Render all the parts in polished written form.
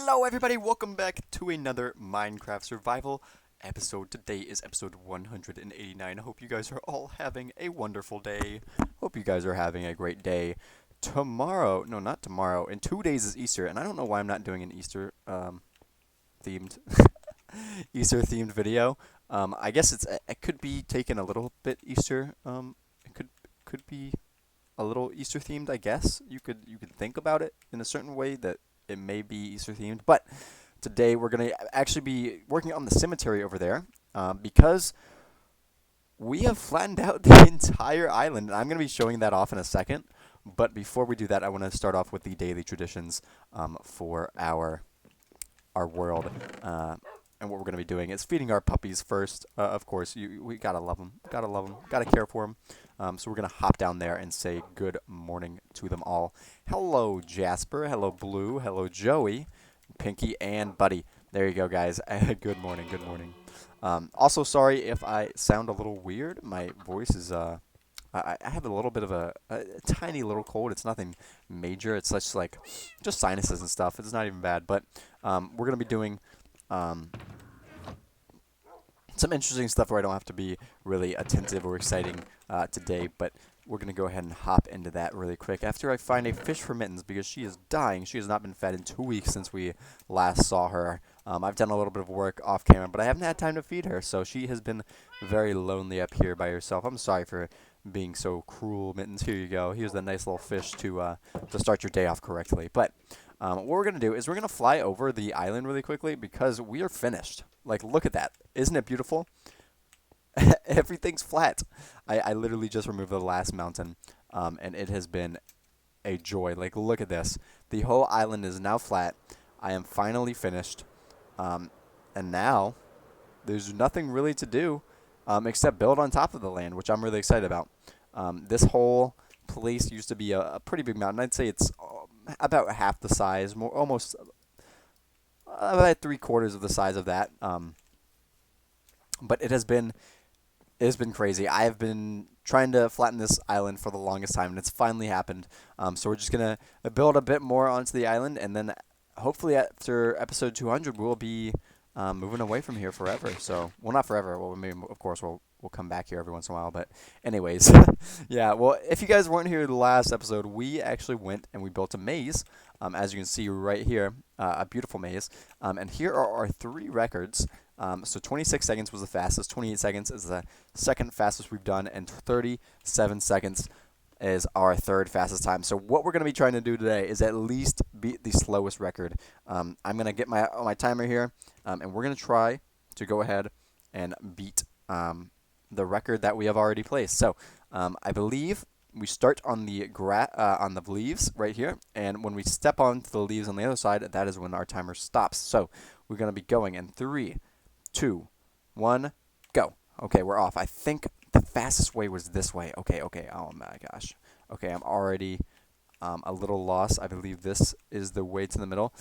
Hello everybody, welcome back to another Minecraft survival episode. Today is episode 189. I hope you guys are all having a wonderful day. Hope you guys are having a great day. Tomorrow, no, not tomorrow, in 2 days is Easter, and I don't know why I'm not doing an Easter themed Easter themed video. I guess it could be taken a little bit Easter. It could be a little Easter themed, I guess. You could think about it in a certain way that it may be Easter themed, but today we're gonna actually be working on the cemetery over there because we have flattened out the entire island, and I'm gonna be showing that off in a second. But before we do that, I want to start off with the daily traditions for our world. And what we're going to be doing is feeding our puppies first. Of course, we gotta love them, gotta care for them. So we're gonna hop down there and say good morning to them all. Hello, Jasper. Hello, Blue. Hello, Joey, Pinky, and Buddy. There you go, guys. Good morning. Good morning. Also, sorry if I sound a little weird. My voice is I have a little bit of a tiny little cold. It's nothing major. It's just sinuses and stuff. It's not even bad. But we're gonna be doing some interesting stuff where I don't have to be really attentive or exciting today, but we're going to go ahead and hop into that really quick after I find a fish for Mittens because she is dying. She has not been fed in 2 weeks since we last saw her. I've done a little bit of work off camera, but I haven't had time to feed her, so she has been very lonely up here by herself. I'm sorry for being so cruel, Mittens. Here you go. Here's the nice little fish to start your day off correctly. But what we're going to do is we're going to fly over the island really quickly because we are finished. Like, look at that. Isn't it beautiful? Everything's flat. I literally just removed the last mountain, and it has been a joy. Like, look at this. The whole island is now flat. I am finally finished. And now there's nothing really to do except build on top of the land, which I'm really excited about. This whole place used to be a pretty big mountain. I'd say it's about half the size, almost about 3/4 of the size of that. But it has been crazy. I have been trying to flatten this island for the longest time, and it's finally happened. So we're just gonna build a bit more onto the island, and then hopefully after episode 200, we'll be moving away from here forever. So, well, not forever. Well, maybe, of course, we'll come back here every once in a while. But anyways, yeah. Well, if you guys weren't here the last episode, we actually went and we built a maze. As you can see right here, a beautiful maze. And here are our 3 records. So 26 seconds was the fastest, 28 seconds is the second fastest we've done, and 37 seconds is our third fastest time. So what we're going to be trying to do today is at least beat the slowest record. I'm going to get my timer here, and we're going to try to go ahead and beat the record that we have already placed. So I believe we start on the leaves right here, and when we step onto the leaves on the other side, that is when our timer stops. So we're going to be going in 3, 2, 1, go. Okay, we're off. I think the fastest way was this way. Okay. Oh my gosh. Okay, I'm already a little lost. I believe this is the way to the middle.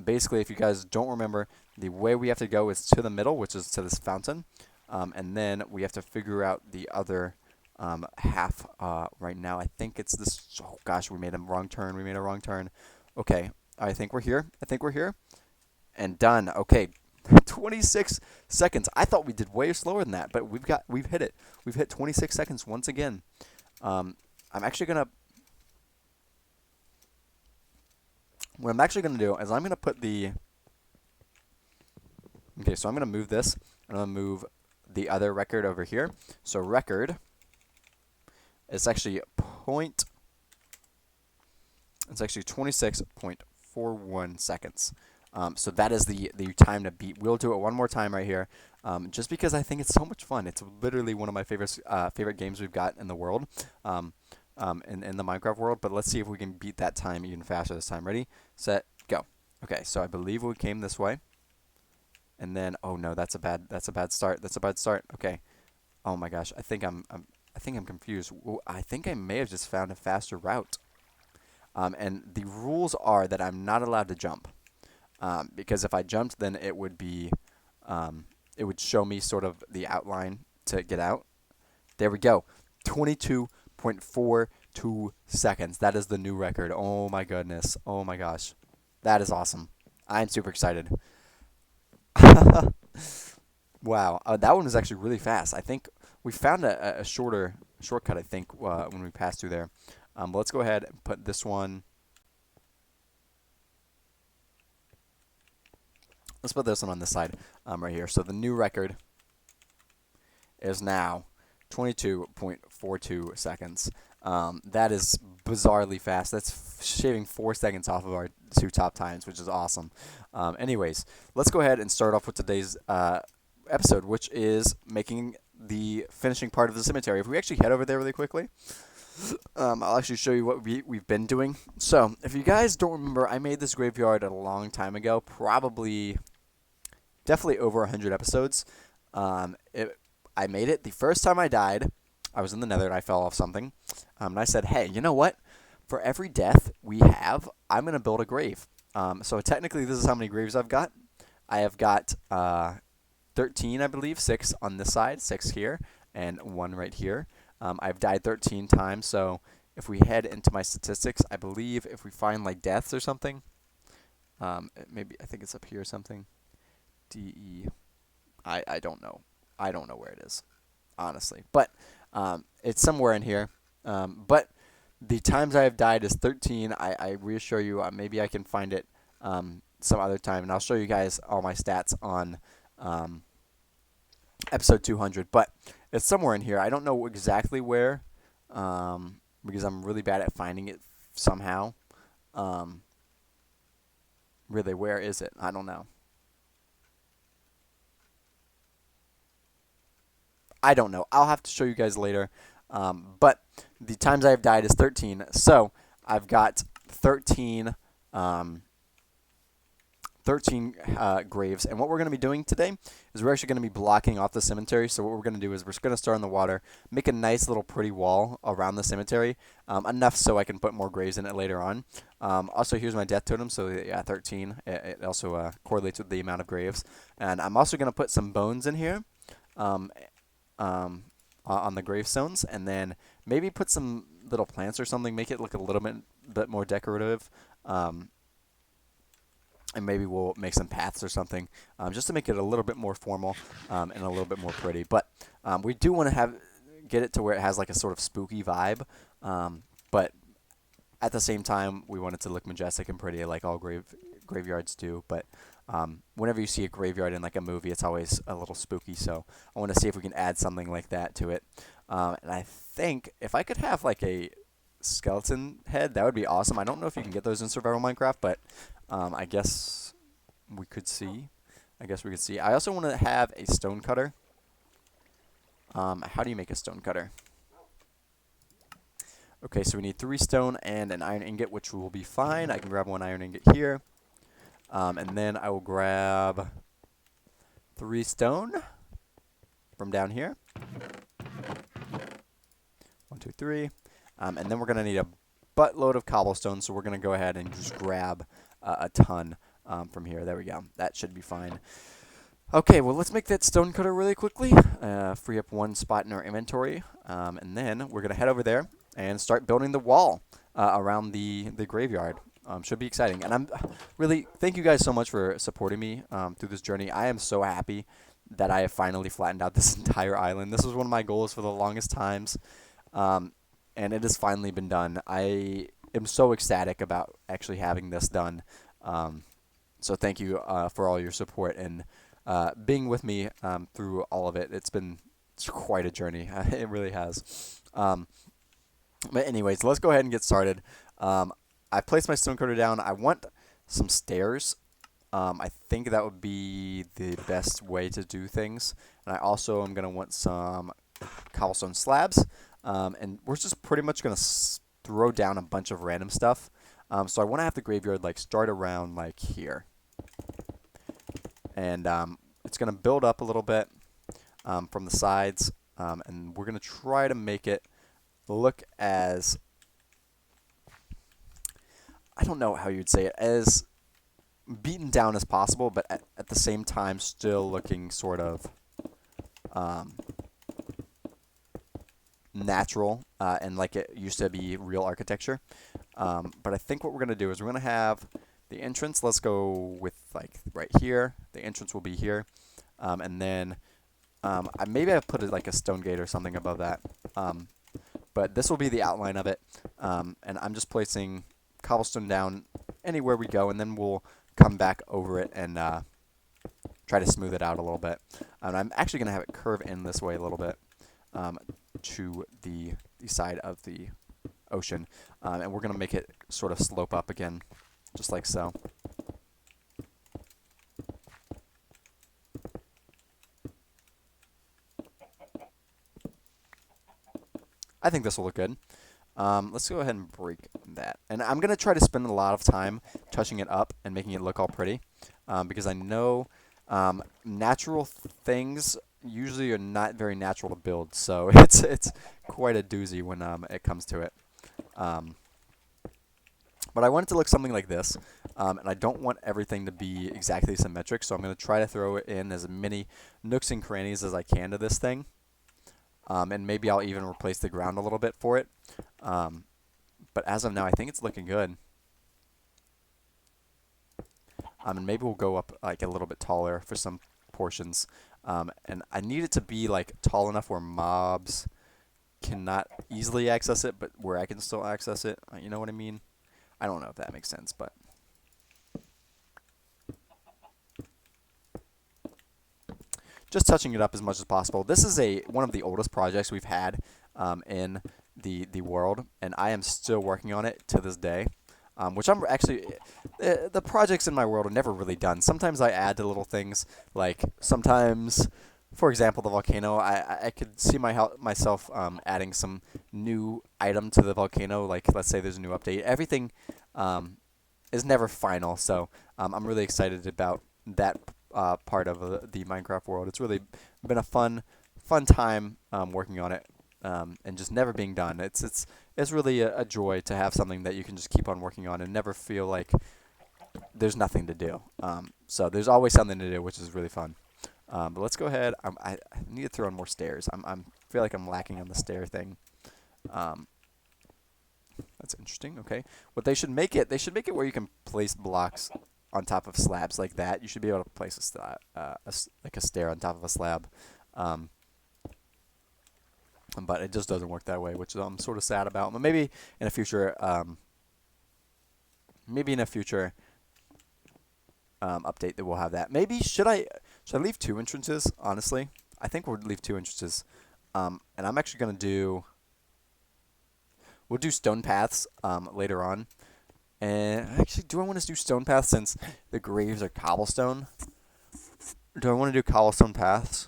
Basically, if you guys don't remember, the way we have to go is to the middle, which is to this fountain. And then we have to figure out the other half right now. I think it's this. Oh gosh, we made a wrong turn. Okay, I think we're here. And done. Okay. 26 seconds. I thought we did way slower than that, but we've hit it. We've hit 26 seconds once again. I'm actually gonna. What I'm actually gonna do is I'm gonna put the. Okay, so I'm gonna move this. I'm gonna move the other record over here. So record. It's actually It's actually 26.41 seconds. So that is the time to beat. We'll do it one more time right here, just because I think it's so much fun. It's literally one of my favorite games we've got in the world, in the Minecraft world. But let's see if we can beat that time even faster this time. Ready, set, go. Okay, so I believe we came this way, and then oh no, that's a bad start. Okay, oh my gosh, I think I'm confused. Well, I think I may have just found a faster route. And the rules are that I'm not allowed to jump. Because if I jumped, then it would show me sort of the outline to get out. There we go. 22.42 seconds. That is the new record. Oh my goodness. Oh my gosh. That is awesome. I'm super excited. Wow, that one was actually really fast. I think we found a shorter shortcut, I think, when we passed through there. But let's go ahead and put this one. Let's put this one on this side, right here. So the new record is now 22.42 seconds. That is bizarrely fast. That's shaving 4 seconds off of our 2 top times, which is awesome. Anyways, let's go ahead and start off with today's episode, which is making the finishing part of the cemetery. If we actually head over there really quickly, I'll actually show you what we've been doing. So, if you guys don't remember, I made this graveyard a long time ago, definitely over 100 episodes. I made it the first time I died. I was in the nether and I fell off something. And I said, hey, you know what? For every death we have, I'm going to build a grave. So technically this is how many graves I've got. I have got 13, I believe, 6 on this side, 6 here, and 1 right here. I've died 13 times, so if we head into my statistics, I believe if we find like deaths or something, maybe I think it's up here or something. DE. I don't know. I don't know where it is, honestly. But it's somewhere in here. But the times I have died is 13. I reassure you, maybe I can find it some other time, and I'll show you guys all my stats on episode 200. But it's somewhere in here. I don't know exactly where, because I'm really bad at finding it somehow. Really, where is it? I don't know. I don't know. I'll have to show you guys later. But the times I've died is 13. So I've got 13 graves. And what we're going to be doing today is we're actually going to be blocking off the cemetery. So what we're going to do is we're going to start in the water, make a nice little pretty wall around the cemetery, enough so I can put more graves in it later on. Also, here's my death totem. So yeah, 13. It also correlates with the amount of graves. And I'm also going to put some bones in here. On the gravestones, and then maybe put some little plants or something, make it look a little bit more decorative, and maybe we'll make some paths or something, just to make it a little bit more formal and a little bit more pretty. But we do want to get it to where it has like a sort of spooky vibe, but at the same time we want it to look majestic and pretty, like all graveyards do. But whenever you see a graveyard in like a movie, it's always a little spooky, so I want to see if we can add something like that to it. And I think if I could have like a skeleton head, that would be awesome. I don't know if you can get those in survival Minecraft, but I guess we could see. I also want to have a stone cutter. How do you make a stone cutter? Okay, so we need 3 stone and an iron ingot, which will be fine. I can grab 1 iron ingot here. And then I will grab 3 stone from down here. 1, 2, 3. And then we're going to need a buttload of cobblestone, so we're going to go ahead and just grab a ton from here. There we go. That should be fine. Okay, well, let's make that stone cutter really quickly. Free up 1 spot in our inventory. And then we're going to head over there and start building the wall around the graveyard. Should be exciting. And I'm really, thank you guys so much for supporting me through this journey. I am so happy that I have finally flattened out this entire island. This was one of my goals for the longest times, and it has finally been done. I am so ecstatic about actually having this done. So thank you for all your support and being with me through all of it. It's quite a journey. It really has. But anyways, let's go ahead and get started. I placed my stone cutter down. I want some stairs. I think that would be the best way to do things. And I also am going to want some cobblestone slabs. And we're just pretty much going to throw down a bunch of random stuff. So I want to have the graveyard like start around like here. And it's going to build up a little bit from the sides. And we're going to try to make it look as, I don't know how you'd say it, as beaten down as possible, but at the same time still looking sort of natural and like it used to be real architecture. But I think what we're going to do is we're going to have the entrance, let's go with like right here. The entrance will be here. And then maybe I put it like a stone gate or something above that. But this will be the outline of it. And I'm just placing cobblestone down anywhere we go, and then we'll come back over it and try to smooth it out a little bit. And I'm actually going to have it curve in this way a little bit to the side of the ocean. And we're going to make it sort of slope up again, just like so. I think this will look good. Let's go ahead and break that. And I'm going to try to spend a lot of time touching it up and making it look all pretty, because I know natural things usually are not very natural to build, so it's quite a doozy when it comes to it. But I want it to look something like this, and I don't want everything to be exactly symmetric, so I'm going to try to throw it in as many nooks and crannies as I can to this thing. And maybe I'll even replace the ground a little bit for it. But as of now, I think it's looking good. And maybe we'll go up like a little bit taller for some portions. And I need it to be like tall enough where mobs cannot easily access it, but where I can still access it. You know what I mean? I don't know if that makes sense, but just touching it up as much as possible. This is one of the oldest projects we've had in the world, and I am still working on it to this day. Which I'm actually, the projects in my world are never really done. Sometimes I add to little things, like sometimes, for example, the volcano. I could see myself adding some new item to the volcano. Like let's say there's a new update. Everything is never final, so I'm really excited about that part of the Minecraft world. It's really been a fun time working on it, and just never being done. It's really a joy to have something that you can just keep on working on and never feel like there's nothing to do. So there's always something to do, which is really fun. But let's go ahead. I need to throw in more stairs. I feel like I'm lacking on the stair thing. That's interesting. Okay, what they should make it where you can place blocks on top of slabs like that. You should be able to place like a stair on top of a slab. But it just doesn't work that way, which I'm sort of sad about. But maybe in a future, update that we'll have that. Maybe should I leave 2 entrances? Honestly, I think we'll leave 2 entrances. And I'm actually gonna we'll do stone paths later on. And actually, do I want to do stone paths since the graves are cobblestone? Do I want to do cobblestone paths?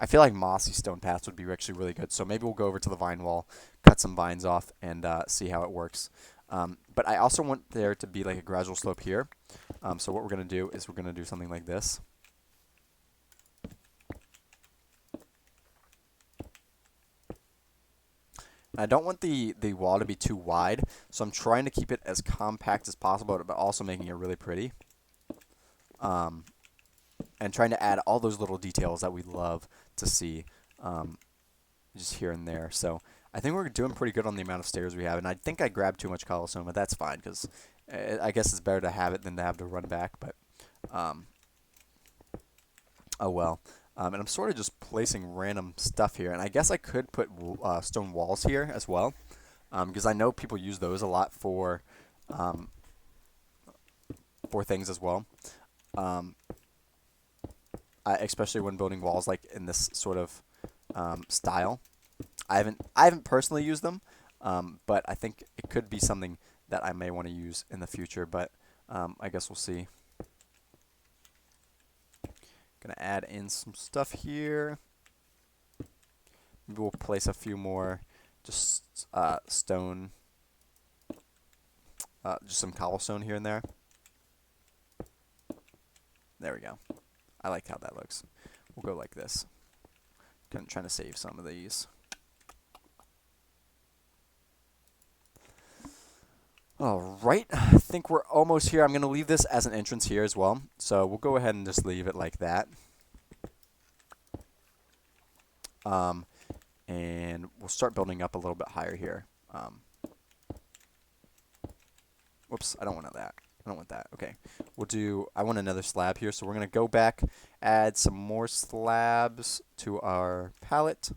I feel like mossy stone paths would be actually really good. So maybe we'll go over to the vine wall, cut some vines off, and see how it works. But I also want there to be like a gradual slope here. So what we're going to do is we're going to do something like this. I don't want the wall to be too wide, so I'm trying to keep it as compact as possible, but also making it really pretty. And trying to add all those little details that we love to see, just here and there. So I think we're doing pretty good on the amount of stairs we have, and I think I grabbed too much cobblestone, but that's fine, because I guess it's better to have it than to have to run back, but oh well. And I'm sort of just placing random stuff here, and I guess I could put stone walls here as well, because I know people use those a lot for things as well. Especially when building walls like in this sort of style. I haven't personally used them, but I think it could be something that I may want to use in the future. But I guess we'll see. Gonna add in some stuff here. Maybe we'll place a few more, just stone, just some cobblestone here and there. There we go. I like how that looks. We'll go like this. Kind of trying to save some of these. Alright, I think we're almost here. I'm going to leave this as an entrance here as well. So we'll go ahead and just leave it like that. And we'll start building up a little bit higher here. Whoops, I don't want that. I don't want that. Okay. We'll do, I want another slab here, so we're going to go back, add some more slabs to our palette.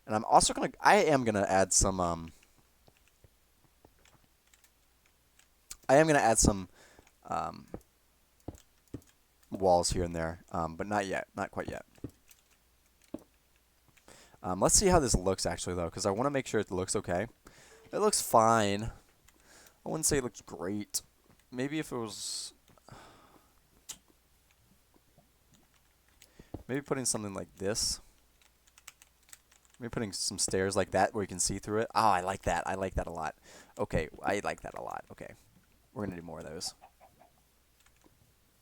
And I'm also going to, I am going to add some, um, walls here and there, but not yet. Not quite yet. Let's see how this looks, actually, though, because I want to make sure it looks okay. It looks fine. I wouldn't say it looks great. Maybe if it was... Maybe putting something like this. Maybe putting some stairs like that where you can see through it. Oh, I like that. I like that a lot. Okay, I like that a lot. Okay. We're going to do more of those.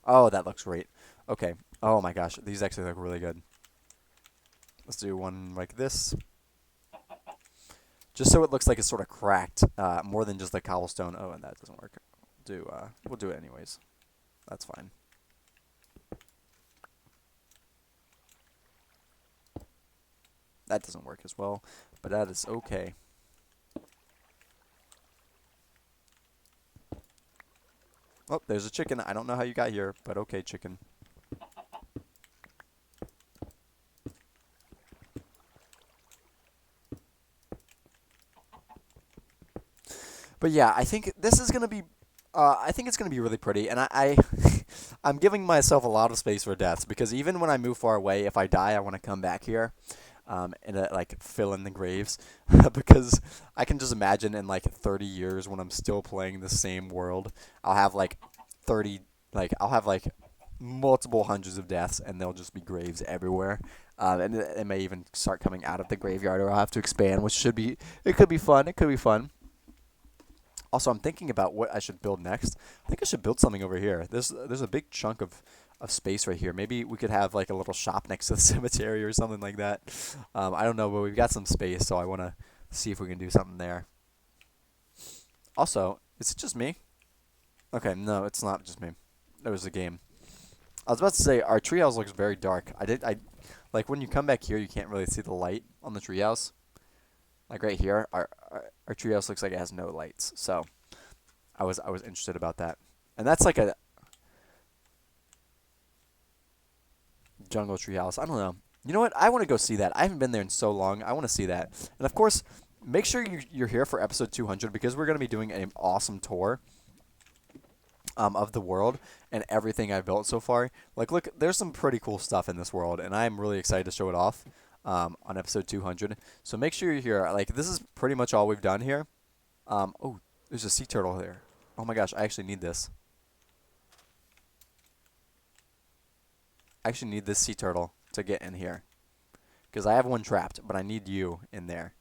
Oh, that looks great. Okay. Oh my gosh. These actually look really good. Let's do one like this. Just so it looks like it's sort of cracked, more than just the cobblestone. Oh, and that doesn't work. We'll do it anyways. That's fine. That doesn't work as well, but that is okay. Oh, there's a chicken. I don't know how you got here, but okay, chicken. But yeah, I think this is gonna be. I think it's gonna be really pretty, and I'm giving myself a lot of space for deaths because even when I move far away, if I die, I want to come back here, and like fill in the graves, because I can just imagine in like 30 years when I'm still playing the same world, I'll have like 30, I'll have like multiple hundreds of deaths, and there'll just be graves everywhere, and it may even start coming out of the graveyard, or I'll have to expand, which it could be fun. It could be fun. Also, I'm thinking about what I should build next. I think I should build something over here. There's a big chunk of space right here. Maybe we could have like a little shop next to the cemetery or something like that. I don't know, but we've got some space, so I want to see if we can do something there. Also, is it just me? Okay, no, it's not just me. It was a game. I was about to say, our treehouse looks very dark. Like when you come back here, you can't really see the light on the treehouse. Like right here, our treehouse looks like it has no lights. So I was interested about that. And that's like a jungle treehouse. I don't know. You know what? I want to go see that. I haven't been there in so long. I want to see that. And of course, make sure you're here for episode 200 because we're going to be doing an awesome tour of the world and everything I've built so far. Like, look, there's some pretty cool stuff in this world, and I'm really excited to show it off. On episode 200. So make sure you're here. Like, this is pretty much all we've done here. Oh, there's a sea turtle there. Oh my gosh, I actually need this. I actually need this sea turtle to get in here. Because I have one trapped, but I need you in there.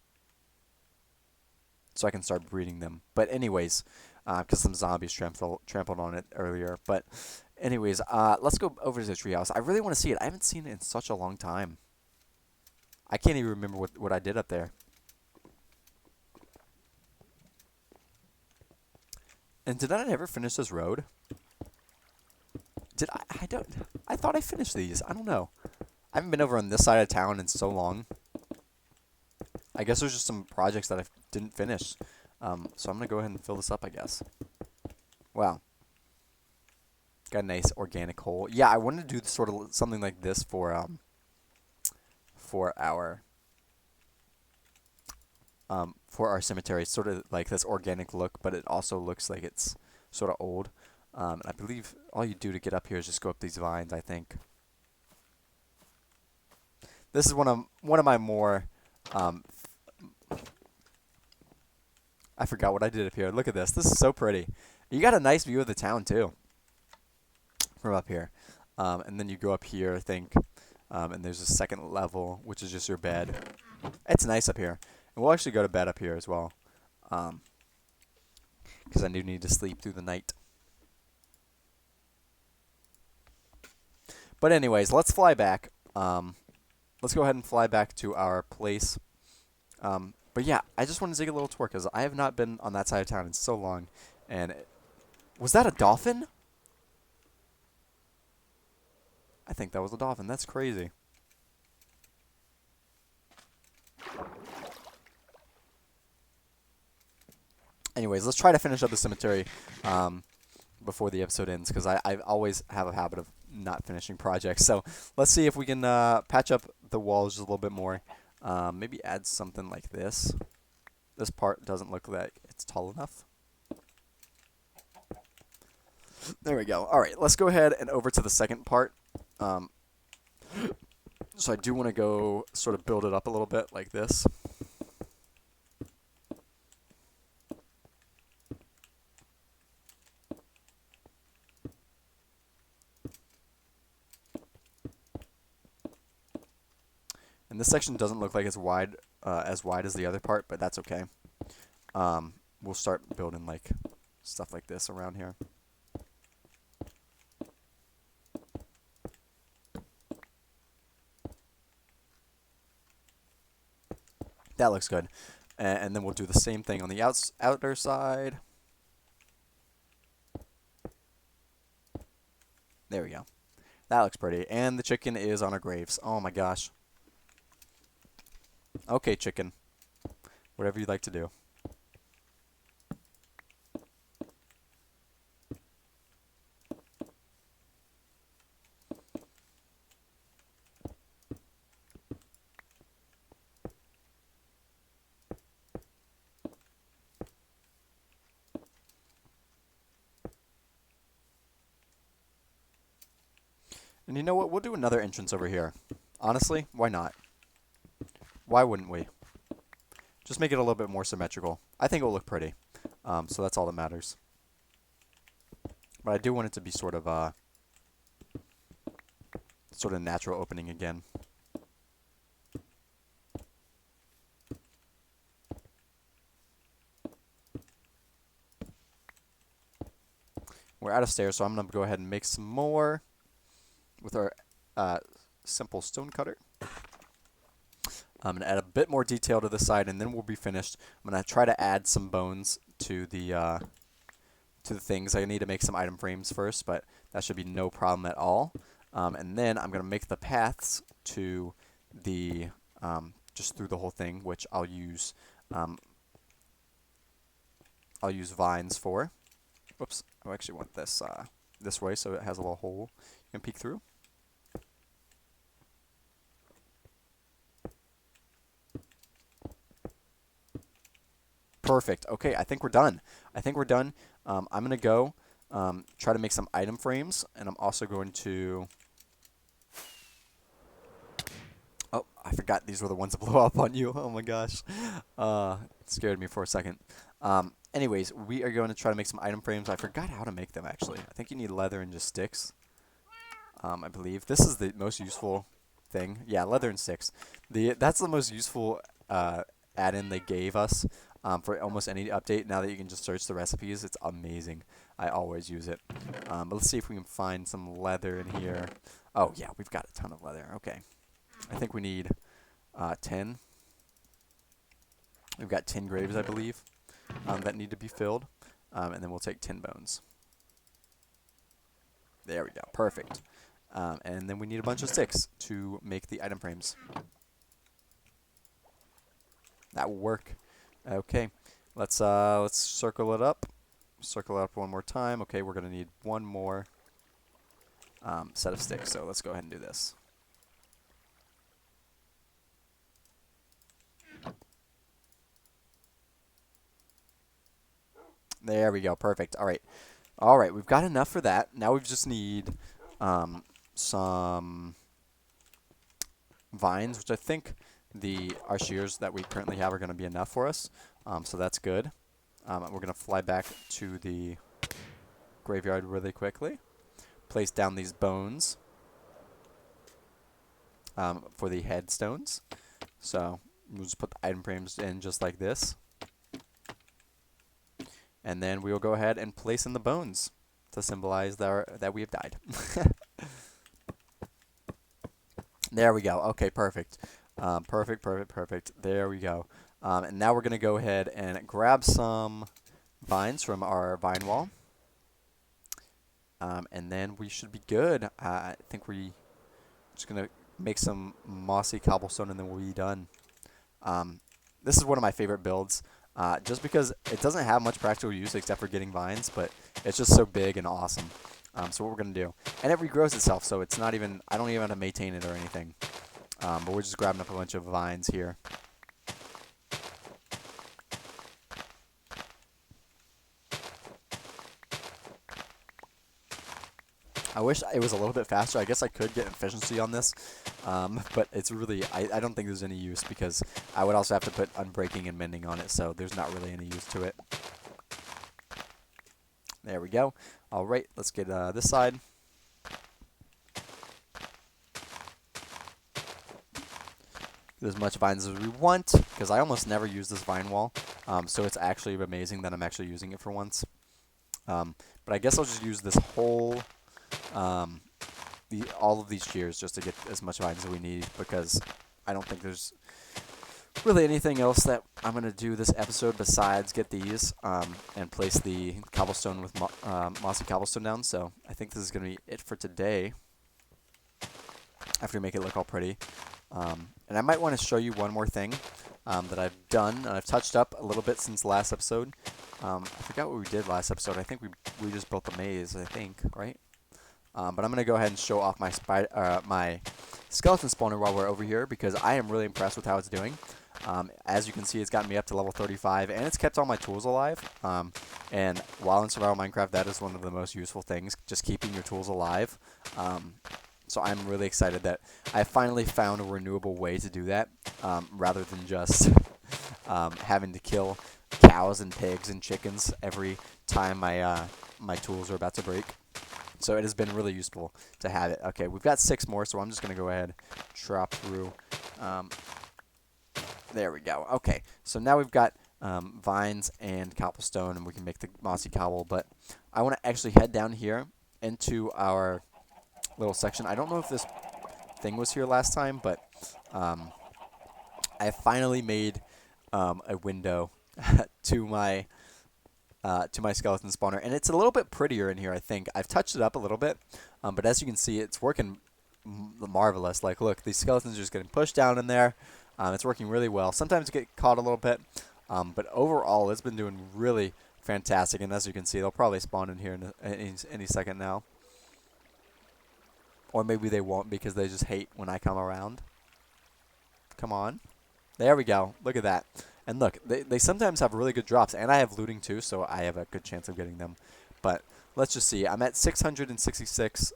So I can start breeding them. But anyways, because some zombies trampled on it earlier. But anyways, let's go over to the treehouse. I really want to see it. I haven't seen it in such a long time. I can't even remember what I did up there. And did I ever finish this road? Did I? I thought I finished these. I don't know. I haven't been over on this side of town in so long. I guess there's just some projects that I didn't finish. So I'm going to go ahead and fill this up, I guess. Wow. Got a nice organic hole. Yeah, I wanted to do sort of something like this for our cemetery, sort of like this organic look, but it also looks like it's sort of old. And I believe all you do to get up here is just go up these vines, I think. This is one of my more I forgot what I did up here. Look at this. This is so pretty. You got a nice view of the town too from up here. And then you go up here, I think, and there's a second level, which is just your bed. It's nice up here. And we'll actually go to bed up here as well, because I do need to sleep through the night. But anyways, let's fly back. Let's go ahead and fly back to our place. But yeah, I just wanted to take a little tour because I have not been on that side of town in so long. And was that a dolphin? I think that was a dolphin. That's crazy. Anyways, let's try to finish up the cemetery before the episode ends, because I always have a habit of not finishing projects. So let's see if we can patch up the walls just a little bit more. Maybe add something like this. This part doesn't look like it's tall enough. There we go. All right, let's go ahead and over to the second part. So I do want to go sort of build it up a little bit like this. And this section doesn't look like it's wide as the other part, but that's okay. We'll start building like stuff like this around here. That looks good. And then we'll do the same thing on the outer side. There we go. That looks pretty. And the chicken is on our graves. Oh my gosh. Okay, chicken. Whatever you'd like to do. And you know what? We'll do another entrance over here. Honestly, why not? Why wouldn't we? Just make it a little bit more symmetrical. I think it will look pretty. So that's all that matters. But I do want it to be sort of natural opening again. We're out of stairs, so I'm going to go ahead and make some more with our simple stone cutter. I'm going to add a bit more detail to the side, and then we'll be finished. I'm going to try to add some bones to the things. I need to make some item frames first, but that should be no problem at all. And then I'm going to make the paths to the just through the whole thing, which I'll use vines for. Whoops! I actually want this this way, so it has a little hole you can peek through. Perfect. Okay, I think we're done. I'm going to go try to make some item frames, and I'm also going to... Oh, I forgot these were the ones that blow up on you. Oh my gosh. It scared me for a second. Anyways, we are going to try to make some item frames. I forgot how to make them, actually. I think you need leather and just sticks. I believe. This is the most useful thing. Yeah, leather and sticks. That's the most useful add-in they gave us for almost any update. Now that you can just search the recipes, it's amazing. I always use it. But let's see if we can find some leather in here. Oh, yeah, we've got a ton of leather. Okay. I think we need 10. We've got 10 graves, I believe, that need to be filled. And then we'll take 10 bones. There we go. Perfect. And then we need a bunch of sticks to make the item frames. That will work. Okay. Let's circle it up. Circle it up one more time. Okay, we're going to need one more set of sticks. So let's go ahead and do this. There we go. Perfect. All right. All right. We've got enough for that. Now we just need some vines, which I think our shears that we currently have are going to be enough for us. So that's good. We're going to fly back to the graveyard really quickly. Place down these bones for the headstones. So we'll just put the item frames in just like this. And then we will go ahead and place in the bones to symbolize that we have died. There we go. Okay, perfect. Perfect. There we go. And now we're going to go ahead and grab some vines from our vine wall. And then we should be good. I think we're just going to make some mossy cobblestone and then we'll be done. This is one of my favorite builds. just because it doesn't have much practical use except for getting vines, but it's just so big and awesome. So what we're going to do, and it regrows itself, so it's not even, I don't even have to maintain it or anything. But we're just grabbing up a bunch of vines here. I wish it was a little bit faster. I guess I could get efficiency on this, but it's really, I don't think there's any use because I would also have to put unbreaking and mending on it, so there's not really any use to it. There we go. All right, let's get this side. Get as much vines as we want, because I almost never use this vine wall, so it's actually amazing that I'm actually using it for once. But I guess I'll just use this whole, all of these shears just to get as much vines as we need, because I don't think there's really anything else that I'm going to do this episode besides get these and place the cobblestone with mossy cobblestone down. So I think this is going to be it for today after we make it look all pretty. And I might want to show you one more thing that I've done, and I've touched up a little bit since the last episode. I forgot what we did last episode. I think we just built the maze, I think, right? But I'm going to go ahead and show off my my skeleton spawner while we're over here, because I am really impressed with how it's doing. As you can see, it's gotten me up to level 35, and it's kept all my tools alive. And while in survival Minecraft, that is one of the most useful things, just keeping your tools alive. So I'm really excited that I finally found a renewable way to do that, rather than just having to kill cows and pigs and chickens every time my tools are about to break. So it has been really useful to have it. Okay, we've got 6 more, so I'm just going to go ahead and chop through. There we go. Okay, so now we've got vines and cobblestone, and we can make the mossy cobble. But I want to actually head down here into our little section. I don't know if this thing was here last time, but I finally made a window to my skeleton spawner, and it's a little bit prettier in here, I think. I've touched it up a little bit, but as you can see, it's working marvelous. Like, look, these skeletons are just getting pushed down in there. It's working really well. Sometimes you get caught a little bit, but overall, it's been doing really fantastic. And as you can see, they'll probably spawn in here in any second now. Or maybe they won't because they just hate when I come around. Come on. There we go. Look at that. And look, they sometimes have really good drops. And I have looting too, so I have a good chance of getting them. But let's just see. I'm at 666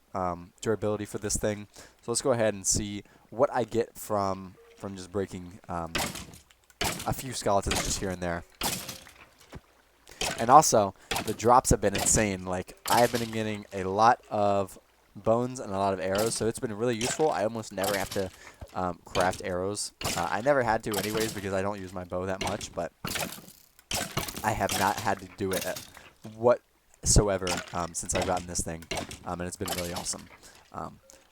durability for this thing. So let's go ahead and see what I get from just breaking a few skeletons just here and there. And also, the drops have been insane. Like, I have been getting a lot of bones and a lot of arrows, so it's been really useful. I almost never have to craft arrows. I never had to anyways because I don't use my bow that much, but I have not had to do it whatsoever since I've gotten this thing, and it's been really awesome.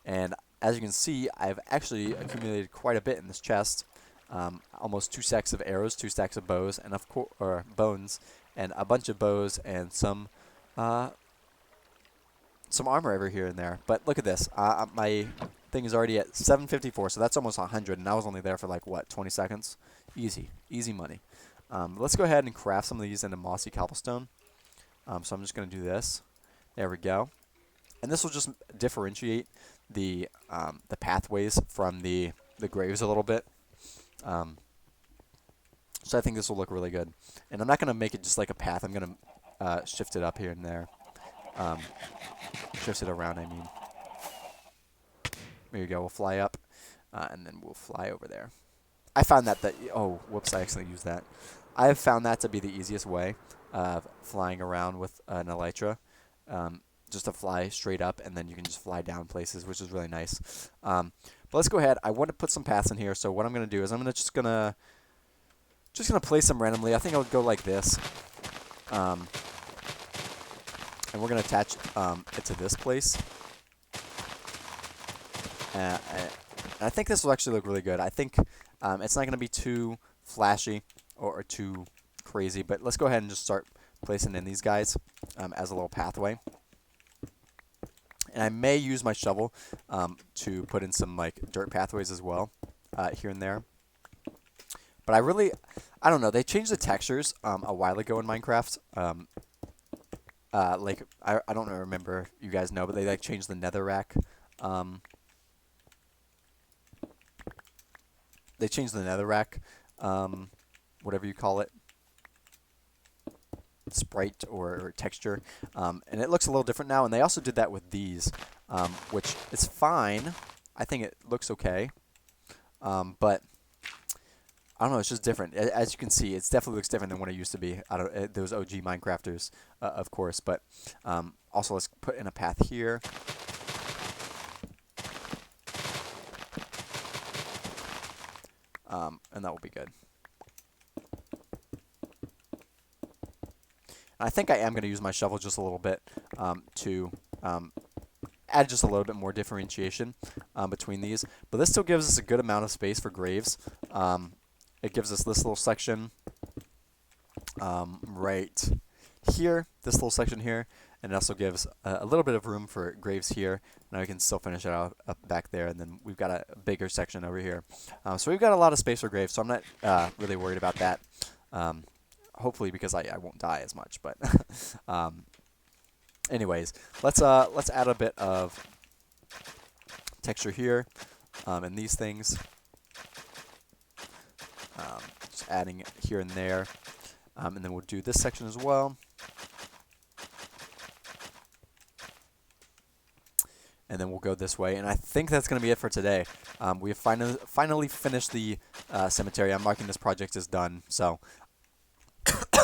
And as you can see, I've actually accumulated quite a bit in this chest. Almost 2 stacks of arrows, 2 stacks of bows, and bones, and a bunch of bows and some armor over here and there. But look at this. My thing is already at 754, so that's almost 100, and I was only there for like, what, 20 seconds? Easy money. Let's go ahead and craft some of these into mossy cobblestone. So I'm just going to do this. There we go. And this will just differentiate the pathways from the graves a little bit. So I think this will look really good. And I'm not going to make it just like a path. I'm going to shift it up here and there. Shift it around, I mean. There you go. We'll fly up, and then we'll fly over there. I found that oh, whoops, I accidentally used that. I have found that to be the easiest way of flying around with an elytra. Just to fly straight up, and then you can just fly down places, which is really nice. But let's go ahead. I want to put some paths in here, so what I'm going to do is I'm just gonna place them randomly. I think I'll go like this. And we're going to attach it to this place. And I think this will actually look really good. I think it's not going to be too flashy or too crazy, but let's go ahead and just start placing in these guys as a little pathway. And I may use my shovel to put in some like dirt pathways as well here and there. But I don't know. They changed the textures a while ago in Minecraft. Like I don't remember if you guys know, but they like changed the netherrack. Um, they changed the netherrack, whatever you call it, sprite or texture, and it looks a little different now. And they also did that with these, which is fine. I think it looks okay, but I don't know. It's just different. As you can see, it definitely looks different than what it used to be. I don't those OG Minecrafters, of course. But also, let's put in a path here. And that will be good. And I think I am going to use my shovel just a little bit to add just a little bit more differentiation between these. But this still gives us a good amount of space for graves. It gives us this little section right here, this little section here, and it also gives a little bit of room for graves here. Now we can still finish it out up back there, and then we've got a bigger section over here. So we've got a lot of space for graves, so I'm not really worried about that. Hopefully, because I won't die as much. But anyways, let's add a bit of texture here and these things. Just adding it here and there. And then we'll do this section as well. And then we'll go this way. And I think that's going to be it for today. We have finally finished the cemetery. I'm marking this project as done. So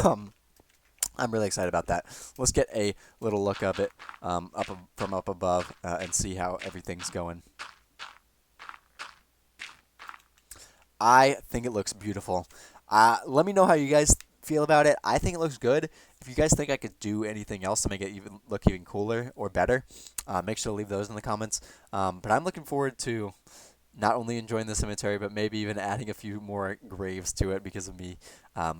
I'm really excited about that. Let's get a little look of it from up above and see how everything's going. I think it looks beautiful. Let me know how you guys feel about it. I think it looks good. If you guys think I could do anything else to make it look even cooler or better, make sure to leave those in the comments. But I'm looking forward to not only enjoying the cemetery, but maybe even adding a few more graves to it because of me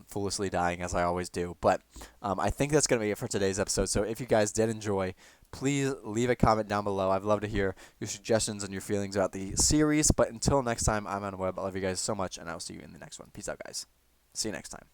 foolishly dying as I always do. But I think that's going to be it for today's episode. So if you guys did enjoy, please leave a comment down below. I'd love to hear your suggestions and your feelings about the series. But until next time, I'm on Webb. I love you guys so much, and I'll see you in the next one. Peace out, guys. See you next time.